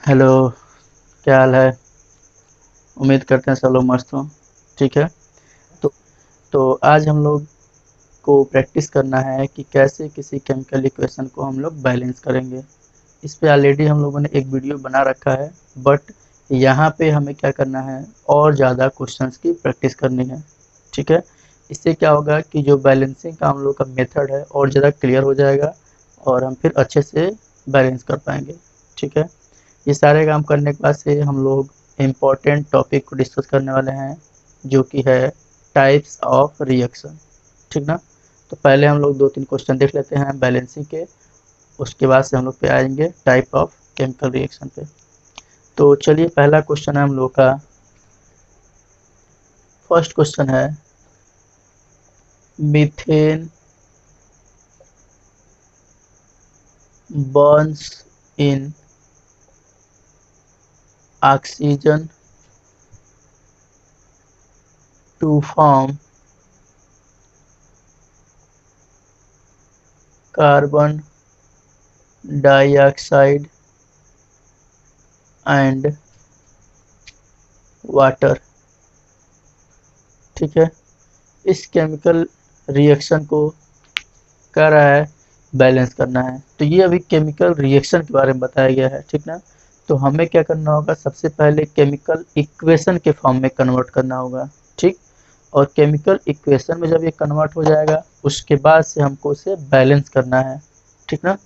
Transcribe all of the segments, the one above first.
Hello. क्या हाल है? उम्मीद करते हैं सब लोग मस्त हों। ठीक है। तो आज हम लोग को प्रैक्टिस करना है कि कैसे किसी केमिकल इक्वेशन को हम लोग बैलेंस करेंगे। इस पे ऑलरेडी हम लोगों ने एक वीडियो बना रखा है, बट यहाँ पे हमें क्या करना है, और ज़्यादा क्वेश्चंस की प्रैक्टिस करनी है। ठीक है। इससे क्या होगा कि जो बैलेंसिंग का हम लोग का मेथड है और ज़्यादा क्लियर हो जाएगा, और हम फिर अच्छे से बैलेंस कर पाएंगे। ठीक है। ये सारे काम करने के बाद से हम लोग इम्पोर्टेंट टॉपिक को डिस्कस करने वाले हैं, जो कि है टाइप्स ऑफ रिएक्शन। ठीक ना। तो पहले हम लोग 2-3 क्वेश्चन देख लेते हैं बैलेंसिंग के, उसके बाद से हम लोग पे आएंगे टाइप ऑफ केमिकल रिएक्शन पे। तो चलिए, पहला क्वेश्चन है हम लोग का, फर्स्ट क्वेश्चन है methane burns in oxygen to form carbon dioxide and water. ठीक है। इस केमिकल रिएक्शन को कह रहा है बैलेंस करना है। तो ये अभी केमिकल रिएक्शन के बारे में बताया गया है। ठीक ना। तो हमें क्या करना होगा, सबसे पहले केमिकल इक्वेशन के फॉर्म में कन्वर्ट करना होगा। ठीक। और केमिकल इक्वेशन में जब ये कन्वर्ट हो जाएगा, उसके बाद से हमको उसे बैलेंस करना है। ठीक ना।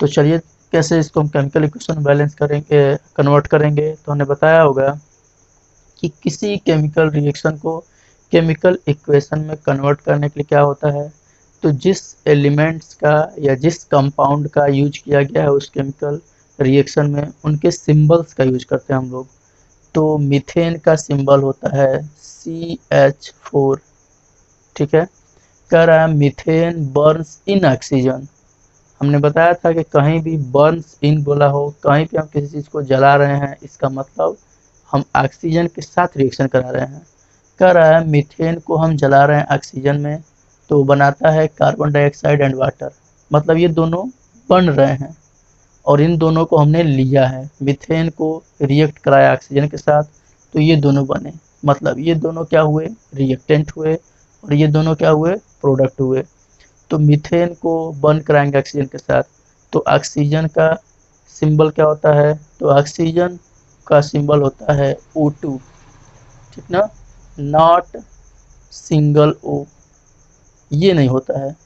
तो चलिए, कैसे इसको हम केमिकल इक्वेशन बैलेंस करेंगे, कन्वर्ट करेंगे। तो हमने बताया होगा कि किसी केमिकल रिएक्शन को केमिकल इक्वेशन में कन्वर्ट करने के लिए क्या होता है, तो जिस एलिमेंट्स का या जिस कंपाउंड का यूज किया गया है उस केमिकल रिएक्शन में, उनके सिंबल्स का यूज करते हैं हम लोग। तो मीथेन का सिंबल होता है CH4। ठीक है। कह रहा है मीथेन बर्न्स इन ऑक्सीजन। हमने बताया था कि कहीं भी बर्न्स इन बोला हो, कहीं पे हम किसी चीज़ को जला रहे हैं, इसका मतलब हम ऑक्सीजन के साथ रिएक्शन करा रहे हैं। कह रहा है मीथेन को हम जला रहे हैं ऑक्सीजन में, तो बनाता है कार्बन डाइऑक्साइड एंड वाटर। मतलब ये दोनों बन रहे हैं, और इन दोनों को हमने लिया है, मीथेन को रिएक्ट कराया ऑक्सीजन के साथ, तो ये दोनों बने। मतलब ये दोनों क्या हुए, रिएक्टेंट हुए, और ये दोनों क्या हुए, प्रोडक्ट हुए। तो मीथेन को बर्न कराएंगे ऑक्सीजन के साथ, तो ऑक्सीजन का सिंबल क्या होता है, तो ऑक्सीजन का सिंबल होता है O2। ठीक ना। नॉट सिंगल O, ये नहीं होता है।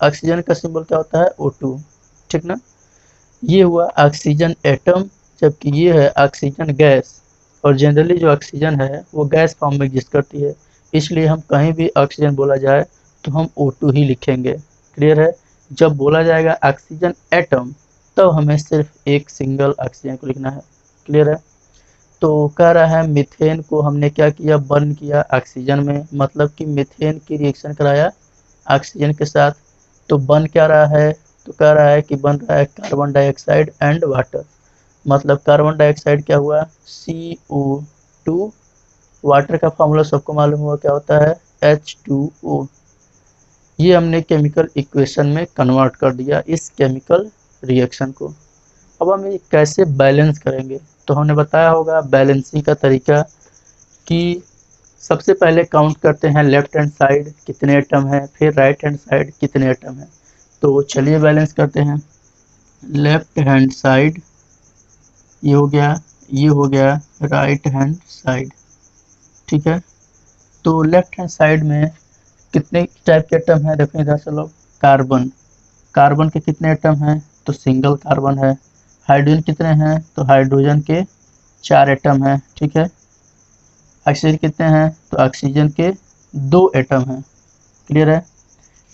ऑक्सीजन का सिंबल क्या होता है, O2। ठीक ना। ये हुआ ऑक्सीजन एटम, जबकि ये है ऑक्सीजन गैस। और जनरली जो ऑक्सीजन है वो गैस फॉर्म में एग्जिस्ट करती है, इसलिए हम कहीं भी ऑक्सीजन बोला जाए तो हम O2 ही लिखेंगे। क्लियर है। जब बोला जाएगा ऑक्सीजन एटम, तो हमें सिर्फ एक सिंगल ऑक्सीजन को लिखना है। क्लियर है। तो कह रहा है मीथेन को हमने क्या किया, बर्न किया ऑक्सीजन में, मतलब कि मीथेन की रिएक्शन कराया ऑक्सीजन के साथ। तो बन क्या रहा है, तो कह रहा है कि बन रहा है कार्बन डाइऑक्साइड एंड वाटर। मतलब कार्बन डाइऑक्साइड क्या हुआ, CO2। वाटर का फॉर्मूला सबको मालूम हुआ क्या होता है, H2O। ये हमने केमिकल इक्वेशन में कन्वर्ट कर दिया इस केमिकल रिएक्शन को। अब हम ये कैसे बैलेंस करेंगे, तो हमने बताया होगा बैलेंसिंग का तरीका, कि सबसे पहले काउंट करते हैं लेफ्ट हैंड साइड कितने एटम है, फिर राइट हैंड साइड कितने एटम है। तो चलिए बैलेंस करते हैं। लेफ्ट हैंड साइड ये हो गया, ये हो गया राइट हैंड साइड। ठीक है। तो लेफ्ट हैंड साइड में कितने टाइप के एटम है, देखो इधर से लोग, कार्बन। कार्बन के कितने एटम हैं, तो सिंगल कार्बन है। हाइड्रोजन कितने हैं, तो हाइड्रोजन के 4 एटम हैं। ठीक है। ऑक्सीजन कितने हैं, तो ऑक्सीजन के 2 एटम हैं। क्लियर है।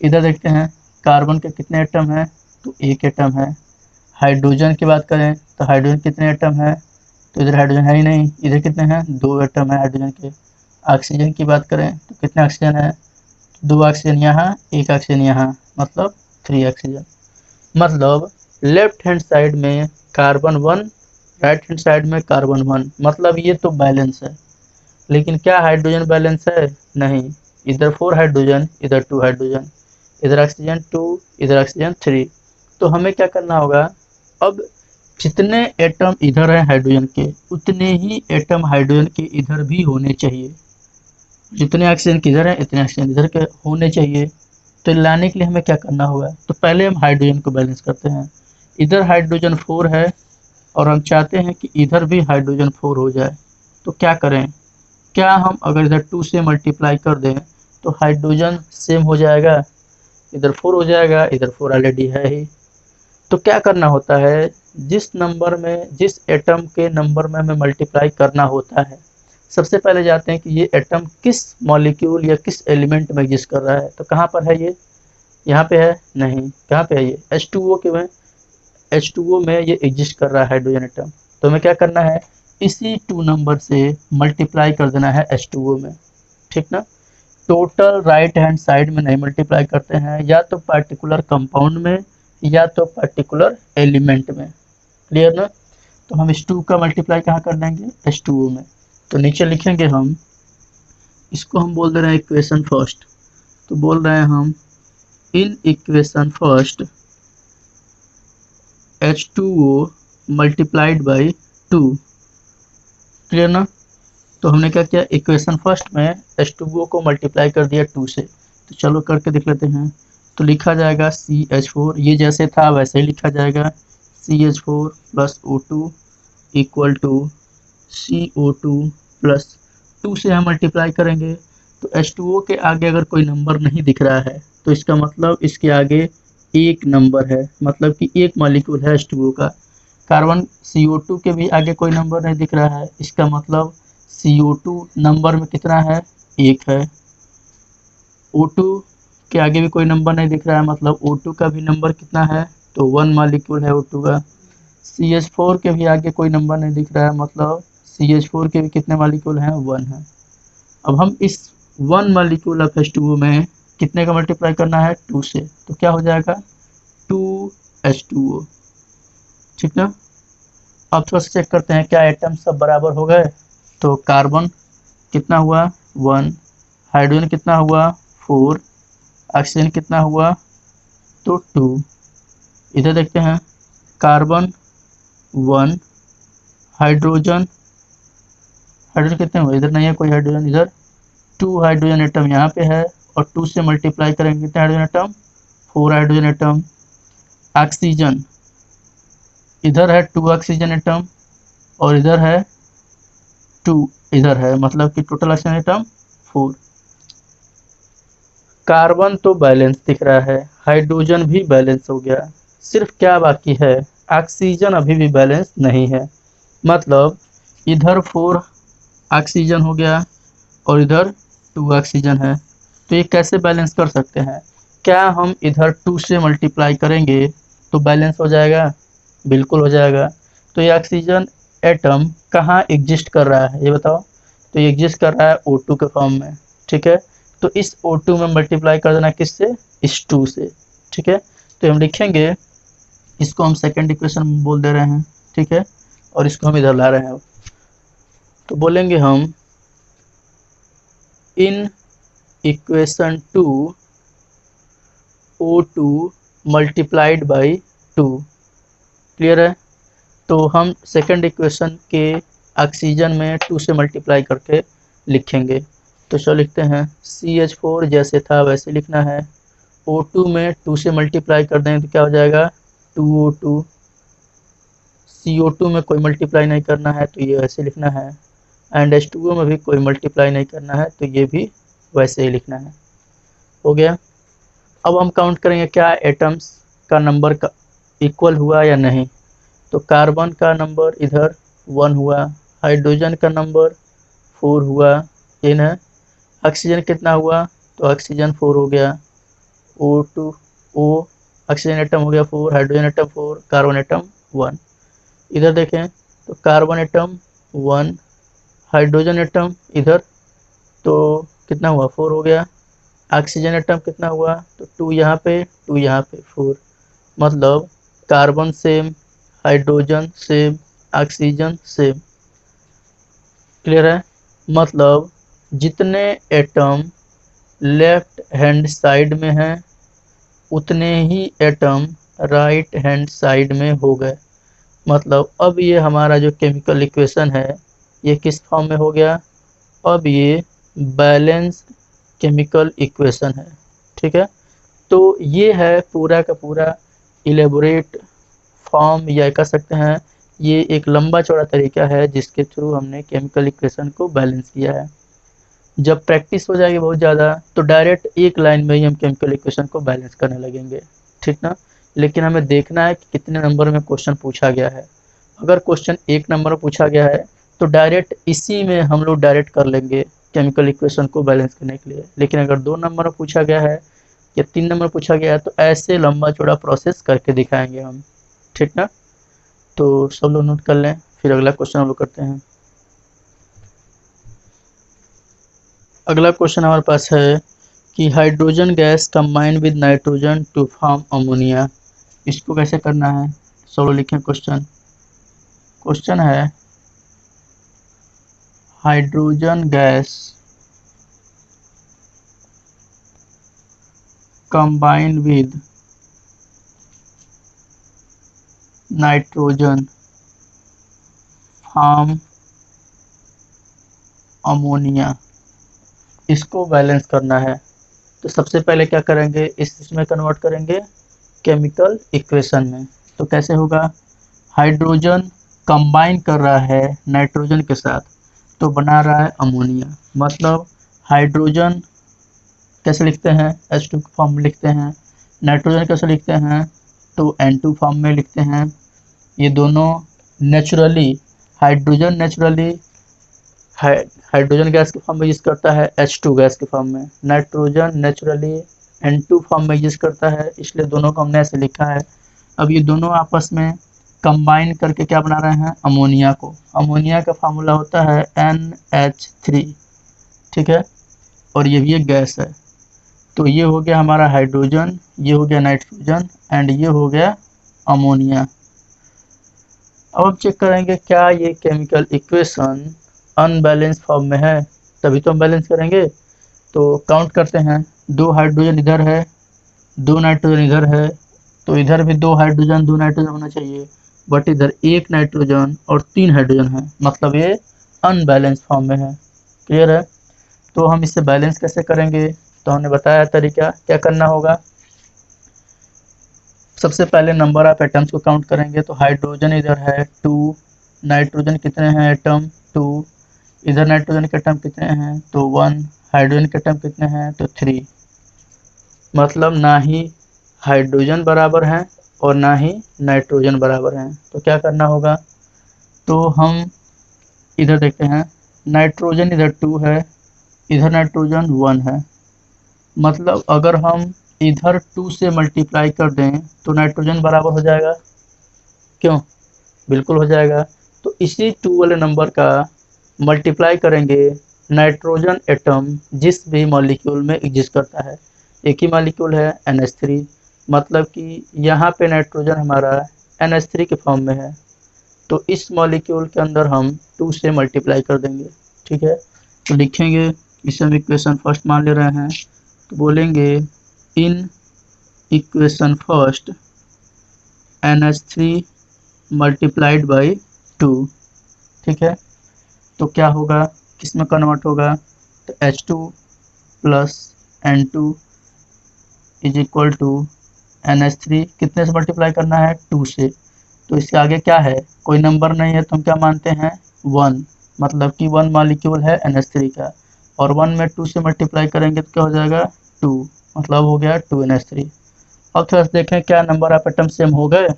इधर देखते हैं कार्बन के कितने एटम हैं, तो 1 एटम है। हाइड्रोजन की बात करें तो हाइड्रोजन कितने एटम है, तो इधर हाइड्रोजन है ही नहीं, इधर कितने हैं, 2 एटम है हाइड्रोजन के। ऑक्सीजन की बात करें तो कितने ऑक्सीजन है, 2 ऑक्सीजन यहाँ, 1 ऑक्सीजन यहाँ, मतलब 3 ऑक्सीजन। मतलब लेफ्ट हैंड साइड में कार्बन 1, राइट हैंड साइड में कार्बन 1, मतलब ये तो बैलेंस है। लेकिन क्या हाइड्रोजन बैलेंस है, नहीं। इधर 4 हाइड्रोजन, इधर 2 हाइड्रोजन, इधर ऑक्सीजन 2, इधर ऑक्सीजन 3। तो हमें क्या करना होगा, अब जितने एटम इधर है हाइड्रोजन के, उतने ही एटम हाइड्रोजन के इधर भी होने चाहिए। जितने ऑक्सीजन के इधर है इतने ऑक्सीजन इधर के होने चाहिए। तो लाने के लिए हमें क्या करना होगा, तो पहले हम हाइड्रोजन को बैलेंस करते हैं। इधर हाइड्रोजन 4 है और हम चाहते हैं कि इधर भी हाइड्रोजन 4 हो जाए। तो क्या करें, क्या हम अगर इधर 2 से मल्टीप्लाई कर दें तो हाइड्रोजन सेम हो जाएगा, इधर 4 हो जाएगा, इधर 4 ऑलरेडी है ही। तो क्या करना होता है, जिस नंबर में, जिस एटम के नंबर में हमें मल्टीप्लाई करना होता है, सबसे पहले जाते हैं कि ये एटम किस मॉलिक्यूल या किस एलिमेंट में एग्जिस्ट कर रहा है। तो कहाँ पर है ये, यहाँ पे है नहीं, कहाँ पे है ये H2O के में, H2O में ये एग्जिस्ट कर रहा है हाइड्रोजन एटम। तो हमें क्या करना है, इसी 2 नंबर से मल्टीप्लाई कर देना है H2O में, ठीक ना। टोटल राइट हैंड साइड में नहीं मल्टीप्लाई करते हैं, या तो पार्टिकुलर कंपाउंड में या तो पार्टिकुलर एलिमेंट में, क्लियर ना। तो हम इस 2 का मल्टीप्लाई कहाँ कर देंगे, H2O में। तो नीचे लिखेंगे हम, इसको हम बोल दे रहे हैं इक्वेशन फर्स्ट। तो बोल रहे हैं हम in equation first H2O multiplied by 2, clear ना। तो हमने क्या किया, इक्वेशन फर्स्ट में H2O को मल्टीप्लाई कर दिया 2 से। तो चलो करके देख लेते हैं। तो लिखा जाएगा CH4, ये जैसे था वैसे ही लिखा जाएगा, CH4 plus O2 equal to CO2 plus 2 से हम मल्टीप्लाई करेंगे। तो H2O के आगे अगर कोई नंबर नहीं दिख रहा है तो इसका मतलब इसके आगे एक नंबर है, मतलब कि एक मॉलिक्यूल है H2O का। कार्बन CO2 के भी आगे कोई नंबर नहीं दिख रहा है, इसका मतलब CO2 नंबर में कितना है, एक है। O2 के आगे भी कोई नंबर नहीं दिख रहा है, मतलब O2 का भी नंबर कितना है, तो 1 मॉलिक्यूल है O2 का। CH4 के भी आगे कोई नंबर नहीं दिख रहा है, मतलब CH4 के भी कितने मॉलिक्यूल हैं, 1 है। अब हम इस 1 मॉलिक्यूल ऑफ H2O में कितने का मल्टीप्लाई करना है, 2 से। तो क्या हो जाएगा, 2H2O, ठीक ना। अब थोड़ा सा चेक करते हैं क्या आइटम सब बराबर हो गए। तो कार्बन कितना हुआ, 1, हाइड्रोजन कितना हुआ, 4, ऑक्सीजन कितना हुआ, तो 2। इधर देखते हैं, कार्बन 1, हाइड्रोजन, हाइड्रोजन कितने हुए, इधर नहीं है कोई हाइड्रोजन, इधर 2 हाइड्रोजन एटम यहाँ पे है, और 2 से मल्टीप्लाई करेंगे कितने hydrogen atom, 4 hydrogen atom. Oxygen, इधर है 2 ऑक्सीजन एटम और इधर है 2, इधर है, मतलब कि टोटल ऑक्सीजन एटम 4। कार्बन तो बैलेंस दिख रहा है, हाइड्रोजन भी बैलेंस हो गया, सिर्फ क्या बाकी है, ऑक्सीजन अभी भी बैलेंस नहीं है। मतलब इधर 4 ऑक्सीजन हो गया और इधर 2 ऑक्सीजन है। तो ये कैसे बैलेंस कर सकते हैं, क्या हम इधर 2 से मल्टीप्लाई करेंगे तो बैलेंस हो जाएगा, बिल्कुल हो जाएगा। तो ये ऑक्सीजन एटम कहाँ एग्जिस्ट कर रहा है ये बताओ, तो ये एग्जिस्ट कर रहा है O2 के फॉर्म में, ठीक है। तो इस O2 में मल्टीप्लाई कर देना किससे, इस 2 से, ठीक है। तो हम लिखेंगे, इसको हम सेकेंड इक्वेशन बोल दे रहे हैं, ठीक है, और इसको हम इधर ला रहे हैं। तो बोलेंगे हम in equation 2 O2 multiplied by 2, clear है। तो हम सेकंड इक्वेशन के ऑक्सीजन में 2 से मल्टीप्लाई करके लिखेंगे। तो चलो लिखते हैं, CH4 जैसे था वैसे लिखना है, O2 में 2 से मल्टीप्लाई कर दें तो क्या हो जाएगा, 2O2। CO2 में कोई मल्टीप्लाई नहीं करना है तो ये ऐसे लिखना है, एंड H2O में भी कोई मल्टीप्लाई नहीं करना है तो ये भी वैसे ही लिखना है। हो गया। अब हम काउंट करेंगे क्या एटम्स का नंबर का इक्वल हुआ या नहीं। तो कार्बन का नंबर इधर 1 हुआ, हाइड्रोजन का नंबर 4 हुआ, ये ना। ऑक्सीजन कितना हुआ, तो ऑक्सीजन 4 हो गया, O2 O ऑक्सीजन एटम हो गया 4, हाइड्रोजन एटम 4, कार्बन एटम 1। इधर देखें तो कार्बन एटम 1, हाइड्रोजन एटम इधर तो कितना हुआ, 4 हो गया। ऑक्सीजन एटम कितना हुआ, तो 2 यहाँ पे 2 यहाँ पे 4, मतलब carbon same, hydrogen same, oxygen same, clear है। मतलब जितने एटम लेफ्ट हैंड साइड में हैं उतने ही एटम राइट हैंड साइड में हो गए। मतलब अब ये हमारा जो केमिकल इक्वेशन है ये किस फॉर्म में हो गया, अब ये बैलेंस केमिकल इक्वेशन है। ठीक है, तो ये है पूरा का पूरा इलेबोरेट फॉर्म, या कह सकते हैं ये एक लंबा चौड़ा तरीका है जिसके थ्रू हमने केमिकल इक्वेशन को बैलेंस किया है। जब प्रैक्टिस हो जाएगी बहुत ज़्यादा तो डायरेक्ट एक लाइन में ही हम केमिकल इक्वेशन को बैलेंस करने लगेंगे, ठीक ना। लेकिन हमें देखना है कि कितने नंबर में क्वेश्चन पूछा गया है। अगर क्वेश्चन एक नंबर में पूछा गया है तो डायरेक्ट इसी में हम लोग डायरेक्ट कर लेंगे केमिकल इक्वेशन को बैलेंस करने के लिए। लेकिन अगर 2 नंबर में पूछा गया है या 3 नंबर में पूछा गया है तो ऐसे लंबा चौड़ा प्रोसेस करके दिखाएंगे हम, ठीक ना। तो सब लोग नोट कर लें, फिर अगला क्वेश्चन हम लोग करते हैं। अगला क्वेश्चन हमारे पास है कि hydrogen gas combine with nitrogen to form ammonia, इसको कैसे करना है। सब लोग लिखें क्वेश्चन। क्वेश्चन है hydrogen gas combine with nitrogen form ammonia, इसको बैलेंस करना है। तो सबसे पहले क्या करेंगे, इसमें कन्वर्ट करेंगे केमिकल इक्वेशन में। तो कैसे होगा, हाइड्रोजन कंबाइन कर रहा है नाइट्रोजन के साथ तो बना रहा है अमोनिया। मतलब हाइड्रोजन कैसे लिखते हैं, H2 फॉर्म में लिखते हैं। नाइट्रोजन कैसे लिखते हैं, तो N2 फॉर्म में लिखते हैं। ये दोनों naturally, hydrogen naturally hydrogen gas के फॉर्म में यूज करता है H2 गैस के फॉर्म में, नाइट्रोजन नेचुरली N2 फॉर्म में यूज करता है, इसलिए दोनों को हमने ऐसे लिखा है। अब ये दोनों आपस में कंबाइन करके क्या बना रहे हैं, अमोनिया को। अमोनिया का फार्मूला होता है NH3, ठीक है, और ये भी एक गैस है। तो ये हो गया हमारा हाइड्रोजन, ये हो गया नाइट्रोजन एंड ये हो गया अमोनिया। अब हम चेक करेंगे क्या ये केमिकल इक्वेशन अनबैलेंस फॉर्म में है, तभी तो हम बैलेंस करेंगे। तो काउंट करते हैं, 2 हाइड्रोजन इधर है, 2 नाइट्रोजन इधर है, तो इधर भी 2 हाइड्रोजन 2 नाइट्रोजन होना चाहिए, बट इधर 1 नाइट्रोजन और 3 हाइड्रोजन है, मतलब ये अनबैलेंस फॉर्म में है। क्लियर है। तो हम इसे बैलेंस कैसे करेंगे, तो हमने बताया तरीका। क्या करना होगा, सबसे पहले नंबर ऑफ एटम्स को काउंट करेंगे। तो हाइड्रोजन इधर है 2, नाइट्रोजन कितने हैं एटम 2, इधर नाइट्रोजन के एटम कितने हैं तो 1, हाइड्रोजन के एटम कितने हैं तो 3। मतलब ना ही हाइड्रोजन बराबर हैं और ना ही नाइट्रोजन बराबर हैं। तो क्या करना होगा, तो हम इधर देखते हैं, नाइट्रोजन इधर 2 है, इधर नाइट्रोजन 1 है। मतलब अगर हम इधर 2 से मल्टीप्लाई कर दें तो नाइट्रोजन बराबर हो जाएगा, क्यों, बिल्कुल हो जाएगा। तो इसी 2 वाले नंबर का मल्टीप्लाई करेंगे नाइट्रोजन एटम जिस भी मॉलिक्यूल में एग्जिस्ट करता है। एक ही मॉलिक्यूल है NH3, मतलब कि यहाँ पे नाइट्रोजन हमारा NH3 के फॉर्म में है, तो इस मॉलिक्यूल के अंदर हम 2 से मल्टीप्लाई कर देंगे, ठीक है। तो लिखेंगे, इसे हम इक्वेशन फर्स्ट मान ले रहे हैं, तो बोलेंगे in equation first NH3 multiplied by 2, ठीक है। तो क्या होगा, किस में कन्वर्ट होगा, तो H2 plus N2 is equal to NH3 कितने से मल्टीप्लाई करना है 2 से। तो इसके आगे क्या है, कोई नंबर नहीं है तो हम क्या मानते हैं 1, मतलब कि 1 मॉलिक्यूल है NH3 का, और 1 में 2 से मल्टीप्लाई करेंगे तो क्या हो जाएगा 2, मतलब हो गया 2NH3। अब थोड़ा सा देखें क्या नंबर ऑफ एटम सेम हो गए।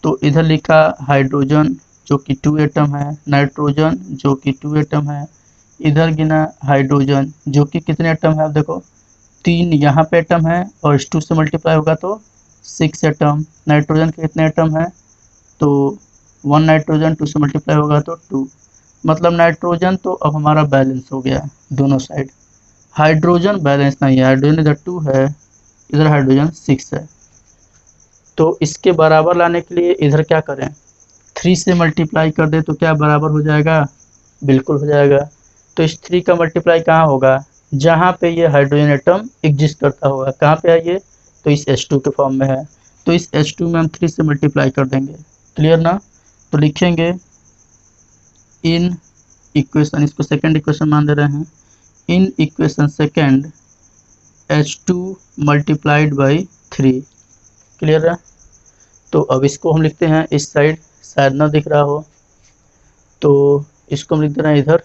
तो इधर लिखा हाइड्रोजन जो कि 2 एटम है, नाइट्रोजन जो कि 2 एटम है, इधर गिना हाइड्रोजन जो कि कितने एटम है, अब देखो 3 यहाँ पे एटम है और इस 2 से मल्टीप्लाई होगा तो 6 एटम। नाइट्रोजन के कितने एटम है, तो 1 नाइट्रोजन 2 से मल्टीप्लाई होगा तो 2, मतलब नाइट्रोजन तो अब हमारा बैलेंस हो गया दोनों साइड। हाइड्रोजन बैलेंस नहीं है, हाइड्रोजन इधर 2 है, इधर हाइड्रोजन 6 है। तो इसके बराबर लाने के लिए इधर क्या करें, 3 से मल्टीप्लाई कर दे तो क्या बराबर हो जाएगा, बिल्कुल हो जाएगा। तो इस 3 का मल्टीप्लाई कहाँ होगा, जहाँ पे ये हाइड्रोजन एटम एग्जिस्ट करता होगा। कहाँ पे है ये, तो इस H2 के फॉर्म में है, तो इस H2 में हम 3 से मल्टीप्लाई कर देंगे। क्लियर ना। तो लिखेंगे इन इक्वेशन, इसको सेकेंड इक्वेशन मान दे रहे हैं, in equation second H2 multiplied by 3। Clear है। तो अब इसको हम लिखते हैं इस साइड, शायद ना दिख रहा हो, तो इसको हम लिख दे रहे हैं इधर।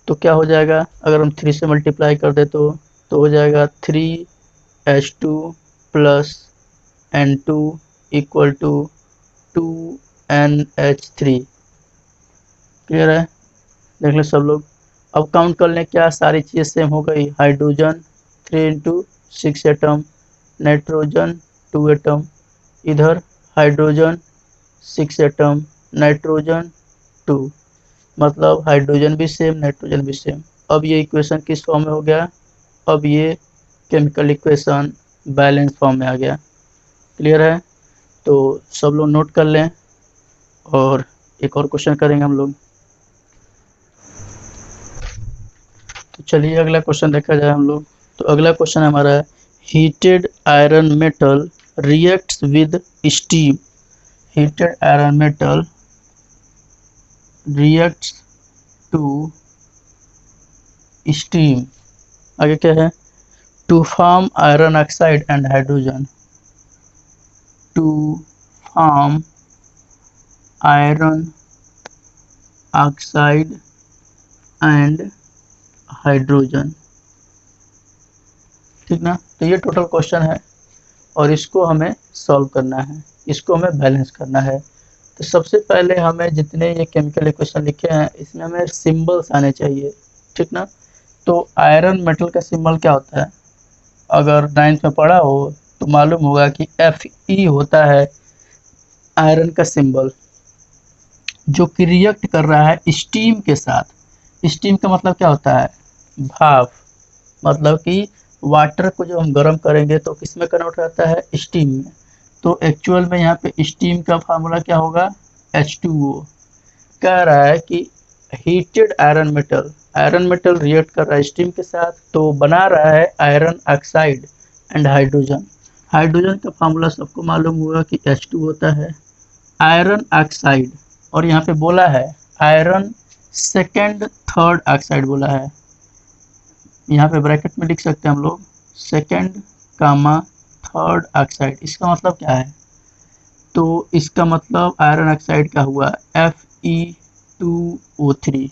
तो क्या हो जाएगा, अगर हम 3 से मल्टीप्लाई कर दे तो हो जाएगा 3H2 plus N2 equal to 2NH3। Clear है, देख लें सब लोग। अब काउंट कर लें, क्या सारी चीज़ें सेम हो गई। Hydrogen 3 into 6 atom, nitrogen 2 atom, इधर हाइड्रोजन 6 एटम, नाइट्रोजन 2, मतलब हाइड्रोजन भी सेम, नाइट्रोजन भी सेम। अब ये इक्वेशन किस फॉर्म में हो गया, अब ये केमिकल इक्वेशन बैलेंस फॉर्म में आ गया। क्लियर है, तो सब लोग नोट कर लें और एक और क्वेश्चन करेंगे हम लोग। तो चलिए अगला क्वेश्चन देखा जाए हम लोग। तो अगला क्वेश्चन हमारा है, heated iron metal reacts with steam. Heated iron metal reacts to steam, आगे क्या है, to form iron oxide and hydrogen, to form iron oxide and hydrogen. ठीक ना, तो ये टोटल क्वेश्चन है और इसको हमें सॉल्व करना है, इसको हमें बैलेंस करना है। तो सबसे पहले हमें जितने ये केमिकल इक्वेशन लिखे हैं इसमें हमें सिंबल्स आने चाहिए। ठीक ना, तो आयरन मेटल का सिंबल क्या होता है, अगर 9th में पढ़ा हो तो मालूम होगा कि Fe होता है आयरन का सिंबल, जो कि रिएक्ट कर रहा है स्टीम के साथ। स्टीम का मतलब क्या होता है, भाप, मतलब कि वाटर को जब हम गर्म करेंगे तो किस में कन्वर्ट रहता है, स्टीम में। तो एक्चुअल में यहाँ पे स्टीम का फार्मूला क्या होगा, H2O। कह रहा है कि हीटेड आयरन मेटल रिएक्ट कर रहा है स्टीम के साथ, तो बना रहा है iron oxide and hydrogen. Hydrogen का फार्मूला सबको मालूम होगा कि H2 होता है, आयरन ऑक्साइड, और यहाँ पे बोला है आयरन सेकेंड थर्ड ऑक्साइड बोला है, यहाँ पे ब्रैकेट में लिख सकते हैं हम लोग, सेकेंड कामा थर्ड ऑक्साइड। इसका मतलब क्या है, तो इसका मतलब आयरन ऑक्साइड का हुआ Fe2O3।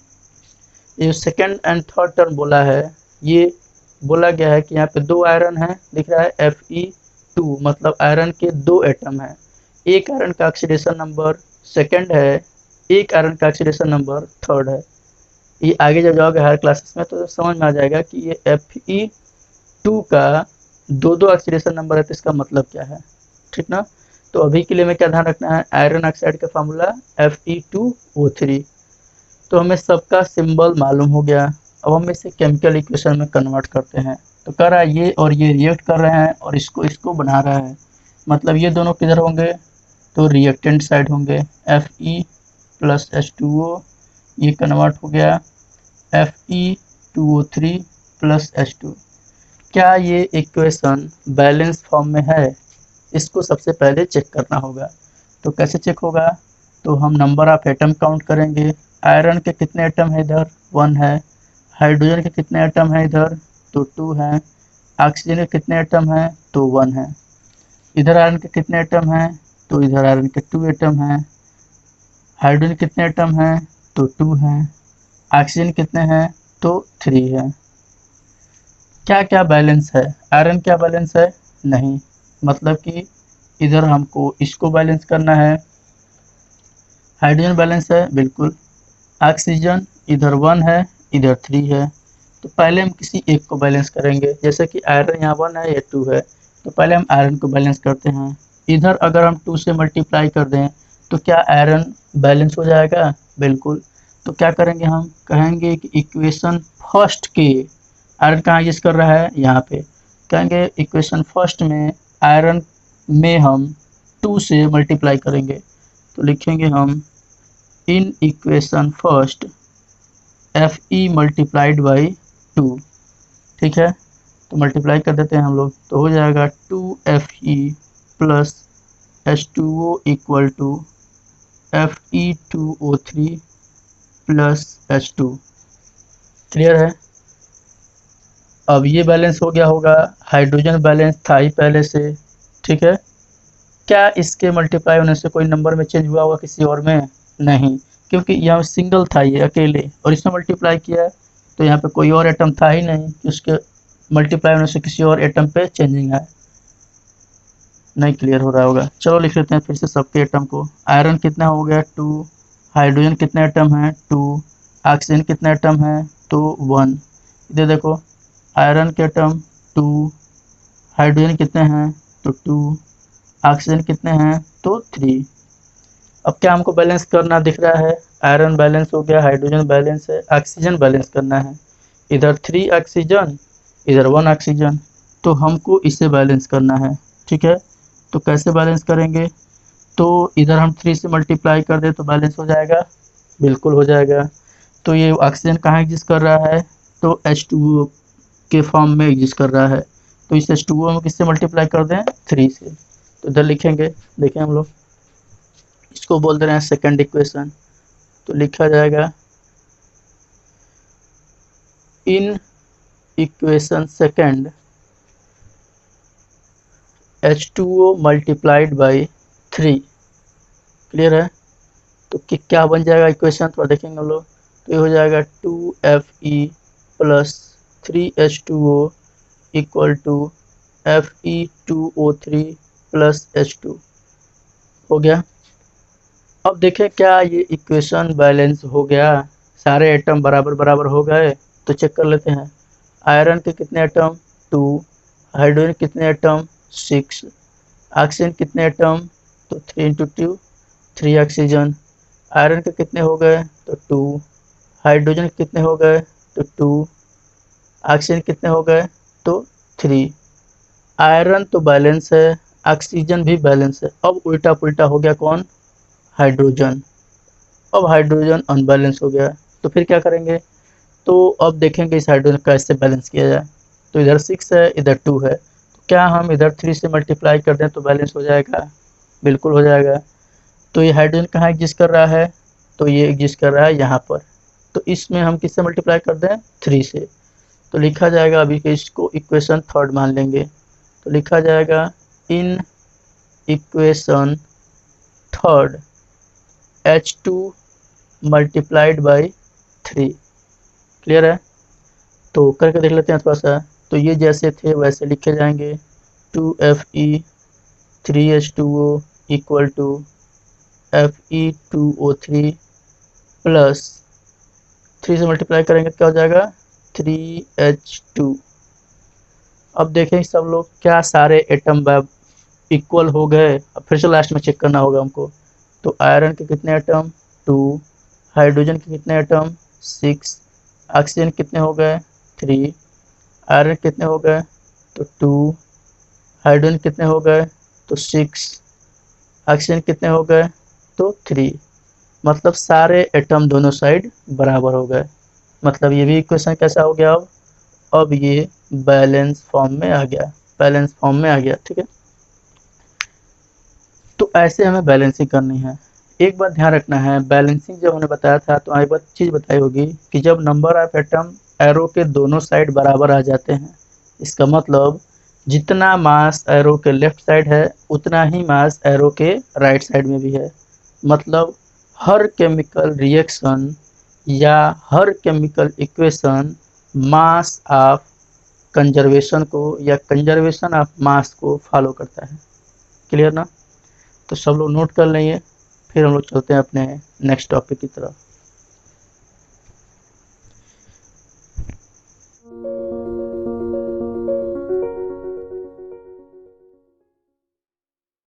ये सेकेंड एंड थर्ड टर्म बोला है, ये बोला गया है कि यहाँ पे 2 आयरन है, दिख रहा है Fe2, मतलब आयरन के 2 एटम है। एक आयरन का ऑक्सीडेशन नंबर सेकेंड है, एक आयरन का ऑक्सीडेशन नंबर थर्ड है। ये आगे जब जाओगे हायर क्लासेस में तो समझ में आ जाएगा कि ये Fe2 का 2 ऑक्सीडेशन नंबर है, तो इसका मतलब क्या है। ठीक ना, तो अभी के लिए हमें क्या ध्यान रखना है, आयरन ऑक्साइड का फार्मूला Fe2O3। तो हमें सबका सिंबल मालूम हो गया। अब हम इसे केमिकल इक्वेशन में कन्वर्ट करते हैं। तो कर रहा है ये और ये रिएक्ट कर रहे हैं और इसको बना रहा है, मतलब ये दोनों किधर होंगे, तो रिएक्टेंट साइड होंगे। Fe प्लस H2O, ये कन्वर्ट हो गया Fe2O3 प्लस H2। क्या ये इक्वेशन बैलेंस फॉर्म में है, इसको सबसे पहले चेक करना होगा। तो कैसे चेक होगा, तो हम नंबर ऑफ एटम काउंट करेंगे। आयरन के कितने एटम है इधर, 1 है। हाइड्रोजन के कितने एटम है इधर, तो 2 है। ऑक्सीजन के कितने एटम है, तो 1 है। इधर आयरन के कितने एटम है, तो इधर आयरन के 2 एटम है। हाइड्रोजन कितने एटम है, तो 2 है। ऑक्सीजन कितने हैं, तो 3 है। क्या क्या बैलेंस है, आयरन क्या बैलेंस है, नहीं, मतलब कि इधर हमको इसको बैलेंस करना है। हाइड्रोजन बैलेंस है, बिल्कुल। ऑक्सीजन इधर 1 है, इधर 3 है। तो पहले हम किसी एक को बैलेंस करेंगे, जैसे कि आयरन यहाँ 1 है, ये 2 है, तो पहले हम आयरन को बैलेंस करते हैं। इधर अगर हम 2 से मल्टीप्लाई कर दें तो क्या आयरन बैलेंस हो जाएगा, बिल्कुल। तो क्या करेंगे, हम कहेंगे कि इक्वेशन फर्स्ट के, आयरन कहाँ यूज कर रहा है, यहाँ पे, कहेंगे इक्वेशन फर्स्ट में आयरन में हम 2 से मल्टीप्लाई करेंगे। तो लिखेंगे हम in equation first Fe multiplied by 2। ठीक है, तो मल्टीप्लाई कर देते हैं हम लोग, तो हो जाएगा 2Fe plus H2O equal to Fe2O3 plus H2। Clear है। अब ये बैलेंस हो गया होगा, हाइड्रोजन बैलेंस था ही पहले से, ठीक है। क्या इसके मल्टीप्लाई होने से कोई नंबर में चेंज हुआ होगा किसी और में? नहीं, क्योंकि यहाँ सिंगल था ये अकेले, और इसमें मल्टीप्लाई किया है तो यहाँ पे कोई और एटम था ही नहीं कि उसके मल्टीप्लाई होने से किसी और एटम पे चेंजिंग आए। नहीं क्लियर हो रहा होगा। चलो लिख लेते हैं फिर से सबके एटम को। आयरन कितना हो गया 2, हाइड्रोजन कितने एटम हैं 2, ऑक्सीजन कितने एटम हैं तो 1। इधर देखो आयरन के एटम 2, हाइड्रोजन कितने हैं तो 2, ऑक्सीजन कितने हैं तो 3। अब क्या हमको बैलेंस करना दिख रहा है, आयरन बैलेंस हो गया, हाइड्रोजन बैलेंस है, ऑक्सीजन बैलेंस करना है। इधर 3 ऑक्सीजन, इधर 1 ऑक्सीजन, तो हमको इसे बैलेंस करना है, ठीक है। तो कैसे बैलेंस करेंगे, तो इधर हम 3 से मल्टीप्लाई कर दे तो बैलेंस हो जाएगा, बिल्कुल हो जाएगा। तो ये ऑक्सीजन कहाँ एग्जिस्ट कर रहा है, तो H2O के फॉर्म में एग्जिस्ट कर रहा है, तो इस H2O में किससे मल्टीप्लाई कर दें 3 से। तो इधर लिखेंगे, देखें हम लोग इसको बोल दे रहे हैं सेकंड इक्वेशन, तो लिखा जाएगा in equation second H2O multiplied by 3। Clear है। तो क्या बन जाएगा इक्वेशन, तो देखेंगे हम लोग, तो ये हो जाएगा 2Fe plus 3H2O equal to Fe2O3 plus H2 हो गया। अब देखें क्या ये इक्वेशन बैलेंस हो गया, सारे एटम बराबर बराबर हो गए। तो चेक कर लेते हैं, आयरन के कितने एटम 2, हाइड्रोजन कितने एटम 6, ऑक्सीजन कितने एटम तो 3 इंटू 2 3 ऑक्सीजन, आयरन के कितने हो गए तो 2, हाइड्रोजन कितने हो गए तो 2, ऑक्सीजन कितने हो गए तो 3। आयरन तो बैलेंस है, ऑक्सीजन भी बैलेंस है। अब उल्टा पुल्टा हो गया कौन, हाइड्रोजन। अब हाइड्रोजन अनबैलेंस हो गया, तो फिर क्या करेंगे, तो अब देखेंगे इस हाइड्रोजन का कैसे बैलेंस किया जाए। तो इधर 6 है, इधर 2 है, तो क्या हम इधर 3 से मल्टीप्लाई कर दें तो बैलेंस हो जाएगा, बिल्कुल हो जाएगा। तो ये हाइड्रोजन कहाँ एग्जिस्ट कर रहा है, तो ये एग्जिस्ट कर रहा है यहाँ पर, तो इसमें हम किससे मल्टीप्लाई कर दें 3 से। तो लिखा जाएगा, अभी के इसको इक्वेशन थर्ड मान लेंगे, तो लिखा जाएगा in equation third H2 multiplied by 3। Clear है। तो करके देख लेते हैं थोड़ा सा, तो ये जैसे थे वैसे लिखे जाएंगे, 2Fe 3H2O equal to Fe2O3 plus 3 से मल्टीप्लाई करेंगे तो क्या हो जाएगा 3H2। अब देखें सब लोग क्या सारे एटम इक्वल हो गए। अब फिर से लास्ट में चेक करना होगा हमको, तो आयरन के कितने एटम 2, हाइड्रोजन के कितने एटम 6, ऑक्सीजन कितने हो गए 3, आयरन कितने हो गए तो 2, हाइड्रोजन कितने हो गए तो 6, ऑक्सीजन कितने हो गए तो 3। मतलब सारे एटम दोनों साइड बराबर हो गए। मतलब ये भी इक्वेशन कैसा हो गया, अब ये बैलेंस फॉर्म में आ गया, बैलेंस फॉर्म में आ गया, ठीक है। तो ऐसे हमें बैलेंसिंग करनी है। एक बात ध्यान रखना है, बैलेंसिंग जब हमने बताया था तो एक बात चीज़ बताई होगी कि जब नंबर ऑफ एटम एरो के दोनों साइड बराबर आ जाते हैं, इसका मतलब जितना मास एरो के लेफ्ट साइड है उतना ही मास एरो के राइट साइड में भी है। मतलब हर केमिकल रिएक्शन या हर chemical equation mass of conservation को या कंजर्वेशन ऑफ मास को फॉलो करता है। क्लियर ना। तो सब लोग नोट कर लेंगे, फिर हम लोग चलते हैं अपने नेक्स्ट टॉपिक की तरफ।